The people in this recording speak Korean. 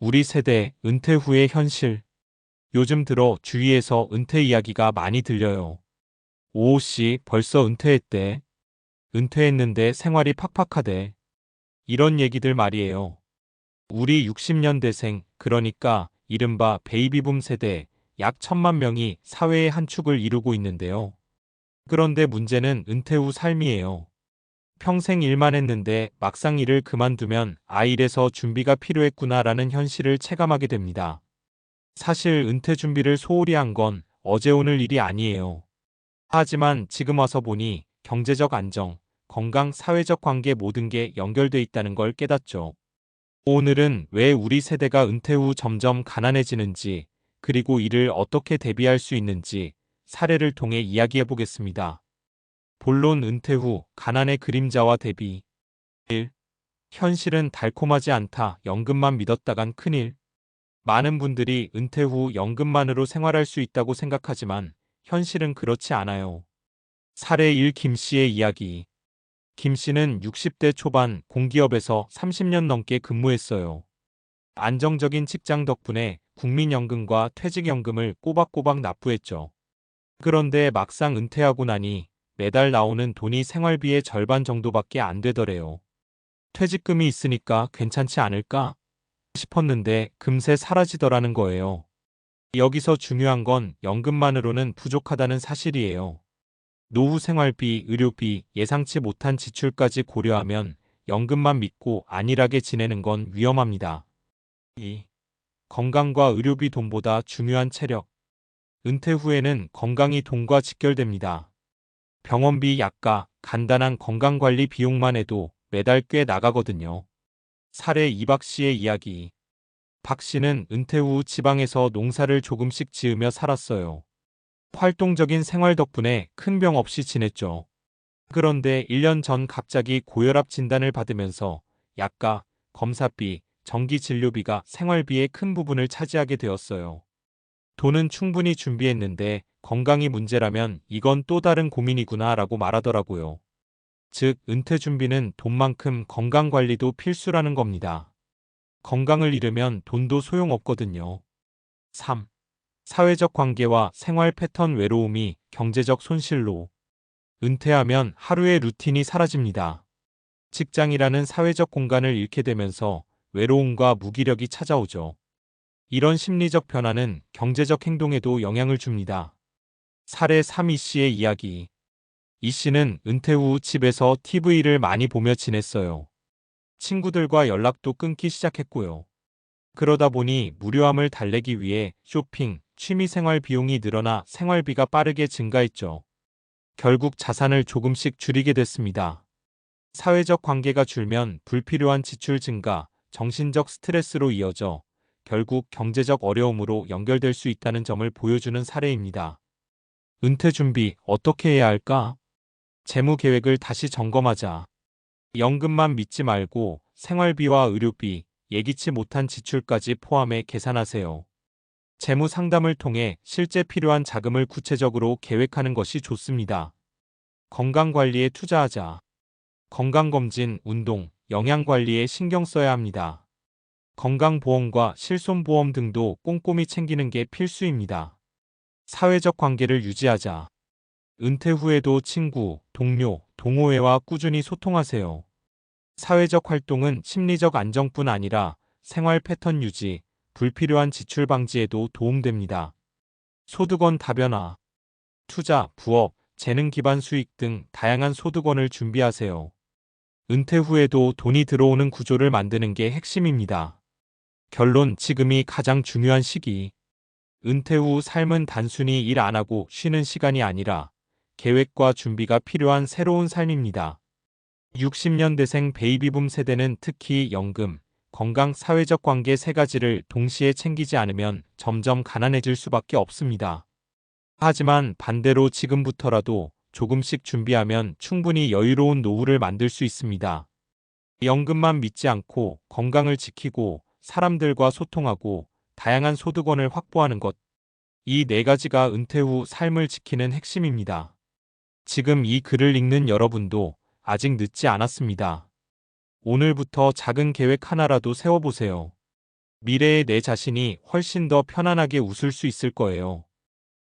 우리 세대 은퇴 후의 현실. 요즘 들어 주위에서 은퇴 이야기가 많이 들려요. 오호 씨 벌써 은퇴했대. 은퇴했는데 생활이 팍팍하대. 이런 얘기들 말이에요. 우리 60년대생, 그러니까 이른바 베이비붐 세대 약 1,000만 명이 사회의 한 축을 이루고 있는데요. 그런데 문제는 은퇴 후 삶이에요. 평생 일만 했는데 막상 일을 그만두면 일에서 준비가 필요했구나라는 현실을 체감하게 됩니다. 사실 은퇴 준비를 소홀히 한 건 어제 오늘 일이 아니에요. 하지만 지금 와서 보니 경제적 안정, 건강, 사회적 관계 모든 게 연결돼 있다는 걸 깨닫죠. 오늘은 왜 우리 세대가 은퇴 후 점점 가난해지는지, 그리고 이를 어떻게 대비할 수 있는지 사례를 통해 이야기해 보겠습니다. 본론 은퇴 후 가난의 그림자와 대비. 1. 현실은 달콤하지 않다. 연금만 믿었다간 큰일. 많은 분들이 은퇴 후 연금만으로 생활할 수 있다고 생각하지만 현실은 그렇지 않아요. 사례 1. 김 씨의 이야기. 김 씨는 60대 초반 공기업에서 30년 넘게 근무했어요. 안정적인 직장 덕분에 국민연금과 퇴직연금을 꼬박꼬박 납부했죠. 그런데 막상 은퇴하고 나니 매달 나오는 돈이 생활비의 절반 정도밖에 안 되더래요. 퇴직금이 있으니까 괜찮지 않을까 싶었는데 금세 사라지더라는 거예요. 여기서 중요한 건 연금만으로는 부족하다는 사실이에요. 노후 생활비, 의료비, 예상치 못한 지출까지 고려하면 연금만 믿고 안일하게 지내는 건 위험합니다. 2. 건강과 의료비 돈보다 중요한 체력. 은퇴 후에는 건강이 돈과 직결됩니다. 병원비, 약가, 간단한 건강관리 비용만 해도 매달 꽤 나가거든요. 사례 2. 박 씨의 이야기. 박 씨는 은퇴 후 지방에서 농사를 조금씩 지으며 살았어요. 활동적인 생활 덕분에 큰 병 없이 지냈죠. 그런데 1년 전 갑자기 고혈압 진단을 받으면서 약가, 검사비, 정기 진료비가 생활비의 큰 부분을 차지하게 되었어요. 돈은 충분히 준비했는데 건강이 문제라면 이건 또 다른 고민이구나 라고 말하더라고요. 즉, 은퇴 준비는 돈만큼 건강 관리도 필수라는 겁니다. 건강을 잃으면 돈도 소용없거든요. 3. 사회적 관계와 생활 패턴 외로움이 경제적 손실로. 은퇴하면 하루의 루틴이 사라집니다. 직장이라는 사회적 공간을 잃게 되면서 외로움과 무기력이 찾아오죠. 이런 심리적 변화는 경제적 행동에도 영향을 줍니다. 사례 3. 이 씨의 이야기. 이 씨는 은퇴 후 집에서 TV를 많이 보며 지냈어요. 친구들과 연락도 끊기 시작했고요. 그러다 보니 무료함을 달래기 위해 쇼핑, 취미생활 비용이 늘어나 생활비가 빠르게 증가했죠. 결국 자산을 조금씩 줄이게 됐습니다. 사회적 관계가 줄면 불필요한 지출 증가, 정신적 스트레스로 이어져 결국 경제적 어려움으로 연결될 수 있다는 점을 보여주는 사례입니다. 은퇴 준비 어떻게 해야 할까? 재무 계획을 다시 점검하자. 연금만 믿지 말고 생활비와 의료비, 예기치 못한 지출까지 포함해 계산하세요. 재무 상담을 통해 실제 필요한 자금을 구체적으로 계획하는 것이 좋습니다. 건강관리에 투자하자. 건강검진, 운동, 영양관리에 신경 써야 합니다. 건강보험과 실손보험 등도 꼼꼼히 챙기는 게 필수입니다. 사회적 관계를 유지하자. 은퇴 후에도 친구, 동료, 동호회와 꾸준히 소통하세요. 사회적 활동은 심리적 안정뿐 아니라 생활 패턴 유지, 불필요한 지출 방지에도 도움됩니다. 소득원 다변화. 투자, 부업, 재능 기반 수익 등 다양한 소득원을 준비하세요. 은퇴 후에도 돈이 들어오는 구조를 만드는 게 핵심입니다. 결론, 지금이 가장 중요한 시기. 은퇴 후 삶은 단순히 일 안 하고 쉬는 시간이 아니라 계획과 준비가 필요한 새로운 삶입니다. 60년대생 베이비붐 세대는 특히 연금, 건강, 사회적 관계 세 가지를 동시에 챙기지 않으면 점점 가난해질 수밖에 없습니다. 하지만 반대로 지금부터라도 조금씩 준비하면 충분히 여유로운 노후를 만들 수 있습니다. 연금만 믿지 않고 건강을 지키고 사람들과 소통하고 다양한 소득원을 확보하는 것. 이 네 가지가 은퇴 후 삶을 지키는 핵심입니다. 지금 이 글을 읽는 여러분도 아직 늦지 않았습니다. 오늘부터 작은 계획 하나라도 세워보세요. 미래의 내 자신이 훨씬 더 편안하게 웃을 수 있을 거예요.